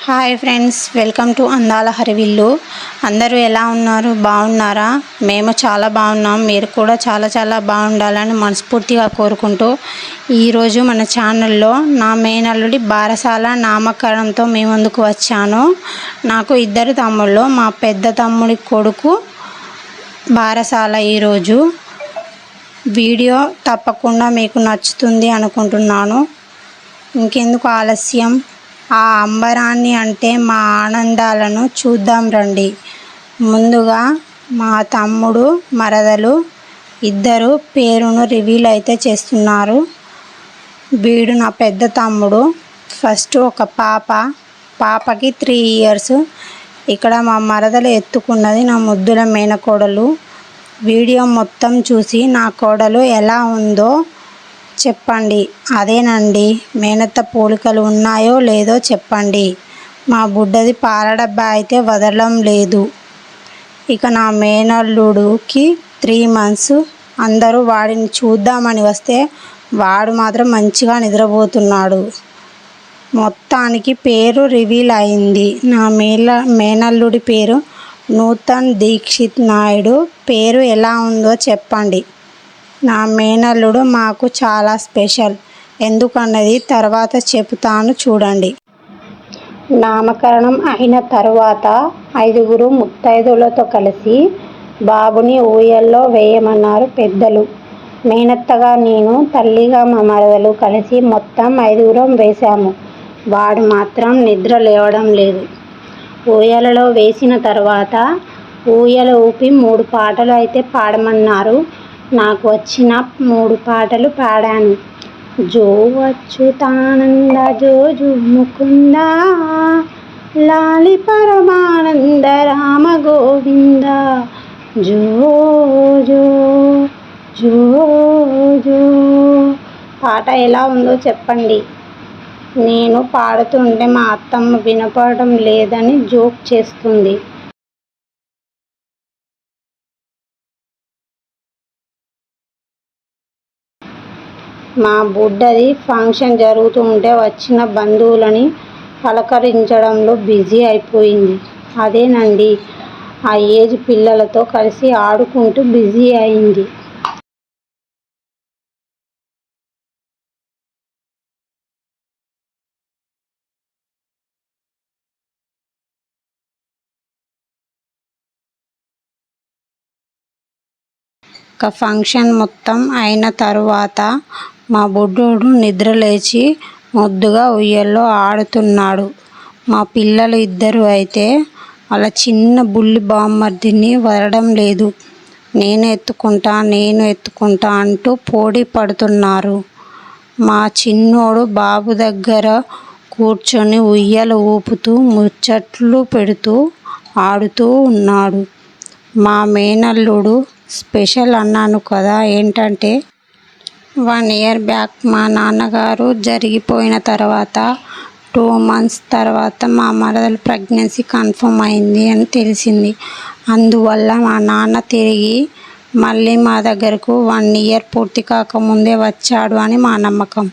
Hi friends, welcome to అందాల హరివిల్లు. అందరూ ఎలా ఉన్నారు? బాగున్నారా? మేము చాలా బాగున్నాం. మీరు కూడా చాలా బాగుండాలని మనస్ఫూర్తిగా కోరుకుంటూ ఈరోజు మన ఛానల్లో నా మేనల్లుడి బారసాల నామకరణంతో మీ ముందుకు వచ్చాను. నాకు ఇద్దరు తమ్ముళ్ళు. మా పెద్ద తమ్ముడి కొడుకు బారసాల ఈరోజు. వీడియో తప్పకుండా మీకు నచ్చుతుంది అనుకుంటున్నాను. ఇంకెందుకు ఆలస్యం, ఆ అంబరాన్ని అంటే మా ఆనందాలను చూద్దాం రండి. ముందుగా మా తమ్ముడు మరదలు ఇద్దరు పేరును రివీల్ అయితే చేస్తున్నారు. వీడు నా పెద్ద తమ్ముడు. ఫస్ట్ ఒక పాపకి 3 years. ఇక్కడ మా మరదలు ఎత్తుకున్నది నా ముద్దుల మేనకోడలు. వీడియో మొత్తం చూసి నా కోడలు ఎలా ఉందో చెప్పండి. అదేనండి, మేనత్త పోలికలు ఉన్నాయో లేదో చెప్పండి. మా బుడ్డది పాల డబ్బా అయితే వదలడం లేదు. ఇక నా మేనల్లుడికి 3 months. అందరూ వాడిని చూద్దామని వస్తే వాడు మాత్రం మంచిగా నిద్రపోతున్నాడు. మొత్తానికి పేరు రివీల్ అయింది. నా మేనల్లుడి పేరు నూతన్ దీక్షిత్ నాయుడు. పేరు ఎలా ఉందో చెప్పండి. నా మేనల్లుడు మాకు చాలా స్పెషల్. ఎందుకన్నది తర్వాత చెబుతాను చూడండి. నామకరణం అయిన తర్వాత 5 ముత్తైదులతో కలిసి బాబుని ఊయల్లో వేయమన్నారు పెద్దలు. మేనత్తగా నేను, తల్లిగా మా మరదలు కలిసి మొత్తం 5 వేశాము. వాడు మాత్రం నిద్ర లేవడం లేదు. ఊయలలో వేసిన తర్వాత ఊయల ఊపి 3 పాటలు అయితే పాడమన్నారు. నాకు వచ్చిన 3 పాటలు పాడాను. జో అచ్యుతానంద జో జో ముకుంద, లాలి పరమానంద రామ గోవింద, జో జో జో జో. పాట ఎలా ఉందో చెప్పండి. నేను పాడుతుంటే మా అత్తమ్మ వినపడడం లేదని జోక్ చేస్తుంది. మా బుడ్డది ఫంక్షన్ జరుగుతుంటే వచ్చిన బంధువులని పలకరించడంలో బిజీ అయిపోయింది. అదేనండి, ఆ ఏజ్ పిల్లలతో కలిసి ఆడుకుంటూ బిజీ అయింది. ఫంక్షన్ మొత్తం అయిన తరువాత మా బుడ్డోడు నిద్ర లేచి ముద్దుగా ఉయ్యల్లో ఆడుతున్నాడు. మా పిల్లలు ఇద్దరు అయితే అలా చిన్న బుల్లి బామ్మర్దిని వదలడం లేదు. నేను ఎత్తుకుంటా అంటూ పోటీ పడుతున్నారు. మా చిన్నోడు బాబు దగ్గర కూర్చొని ఉయ్యలు ఊపుతూ ముచ్చట్లు పెడుతూ ఆడుతూ ఉన్నాడు. మా మేనల్లుడు స్పెషల్ అన్నాను కదా. ఏంటంటే 1 year బ్యాక్ మా నాన్నగారు జరిగిపోయిన తర్వాత 2 months తర్వాత మా మరదలు ప్రెగ్నెన్సీ కన్ఫర్మ్ అయింది అని తెలిసింది. అందువల్ల మా నాన్న తిరిగి మళ్ళీ మా దగ్గరకు 1 year పూర్తి కాకముందే వచ్చాడు అని మా నమ్మకం.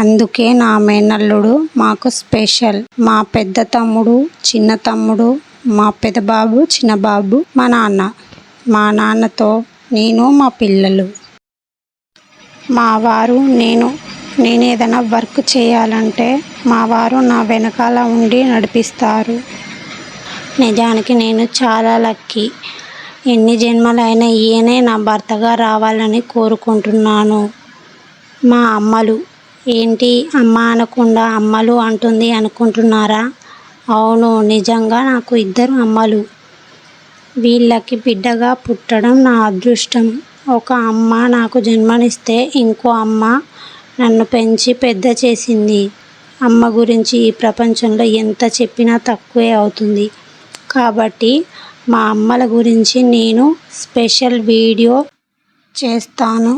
అందుకే నా మేనల్లుడు మాకు స్పెషల్. మా పెద్ద తమ్ముడు, చిన్న తమ్ముడు, మా పెద్ద బాబు, చిన్న బాబు, మా నాన్నతో నేను, మా పిల్లలు, మా వారు, నేనేదైనా వర్క్ చేయాలంటే మా వారు నా వెనకాల ఉండి నడిపిస్తారు. నిజానికి నేను చాలా లక్కీ. ఎన్ని జన్మలైనా ఈయనే నా భర్తగా రావాలని కోరుకుంటున్నాను. మా అమ్మలు ఏంటి అమ్మ అనకుండా అమ్మలు అంటుంది అనుకుంటున్నారా? అవును, నిజంగా నాకు 2 అమ్మలు. వీళ్ళకి బిడ్డగా పుట్టడం నా అదృష్టం. ఒక అమ్మ నాకు జన్మనిస్తే ఇంకో అమ్మ నన్ను పెంచి పెద్ద చేసింది. అమ్మ గురించి ఈ ప్రపంచంలో ఎంత చెప్పినా తక్కువే అవుతుంది. కాబట్టి మా అమ్మల గురించి నేను స్పెషల్ వీడియో చేస్తాను.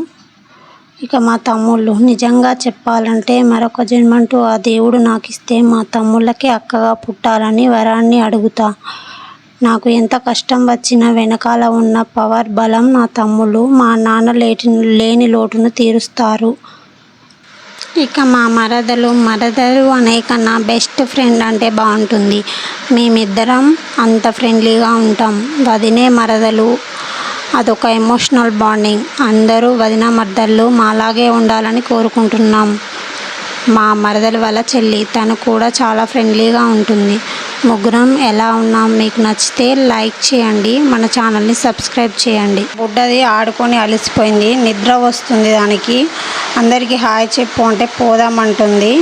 ఇక మా తమ్ముళ్ళు, నిజంగా చెప్పాలంటే మరొక జన్మంటూ ఆ దేవుడు నాకు ఇస్తే మా తమ్ముళ్ళకి అక్కగా పుట్టాలని వరాన్ని అడుగుతా. నాకు ఎంత కష్టం వచ్చినా వెనకాల ఉన్న పవర్, బలం నా తమ్ముళ్ళు. మా నాన్న లేని లోటును తీరుస్తారు. ఇక మా మరదలు అనే కన్నా బెస్ట్ ఫ్రెండ్ అంటే బాగుంటుంది. మేమిద్దరం అంత ఫ్రెండ్లీగా ఉంటాం. వదినే మరదలు అదొక ఎమోషనల్ బాండింగ్. అందరూ వదిన మరదళ్ళు మాలాగే ఉండాలని కోరుకుంటున్నాం. మా మరదలు వాళ్ళ చెల్లి తను కూడా చాలా ఫ్రెండ్లీగా ఉంటుంది. ముగ్గురం ఎలా ఉన్నాం? మీకు నచ్చితే లైక్ చేయండి, మన ఛానల్ని సబ్స్క్రైబ్ చేయండి. బుడ్డది ఆడుకొని అలసిపోయింది, నిద్ర వస్తుంది దానికి. అందరికీ హాయ్ చెప్పు అంటే పోదామంటుంది.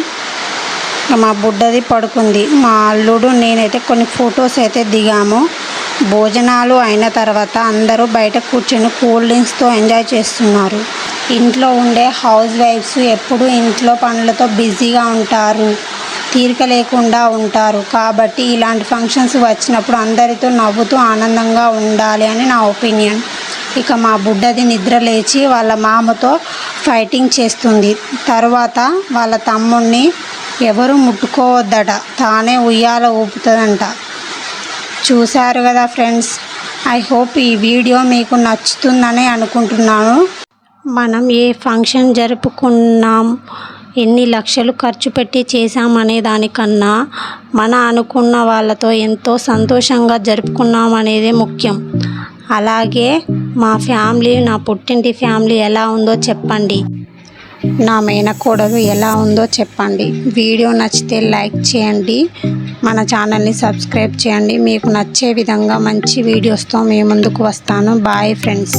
మా బుడ్డది పడుకుంది. మా అల్లుడు నేనైతే కొన్ని ఫొటోస్ అయితే దిగాము. భోజనాలు అయిన తర్వాత అందరూ బయట కూర్చొని కూల్ డ్రింక్స్తో ఎంజాయ్ చేస్తున్నారు. ఇంట్లో ఉండే హౌస్ వైఫ్స్ ఎప్పుడూ ఇంట్లో పనులతో బిజీగా ఉంటారు, తీరిక లేకుండా ఉంటారు. కాబట్టి ఇలాంటి ఫంక్షన్స్ వచ్చినప్పుడు అందరితో నవ్వుతూ ఆనందంగా ఉండాలి అని నా ఒపీనియన్. ఇక మా బుడ్డది నిద్ర లేచి వాళ్ళ మామతో ఫైటింగ్ చేస్తుంది. తర్వాత వాళ్ళ తమ్ముడిని ఎవరు ముట్టుకోవద్దట, తానే ఉయ్యాల ఊపుతుందంట. చూశారు కదా ఫ్రెండ్స్. ఐ హోప్ ఈ వీడియో మీకు నచ్చుతుందని అనుకుంటున్నాను. మనం ఏ ఫంక్షన్ జరుపుకున్నాం, ఎన్ని లక్షలు ఖర్చు పెట్టి చేశామనే దానికన్నా మన అనుకున్న వాళ్ళతో ఎంతో సంతోషంగా జరుపుకున్నాం అనేదే ముఖ్యం. అలాగే మా ఫ్యామిలీ, నా పుట్టింటి ఫ్యామిలీ ఎలా ఉందో చెప్పండి. నా మేనకోడలు ఎలా ఉందో చెప్పండి. వీడియో నచ్చితే లైక్ చేయండి, మన ఛానల్ని సబ్స్క్రైబ్ చేయండి. మీకు నచ్చే విధంగా మంచి వీడియోస్తో మీ ముందుకు వస్తాను. Bye friends.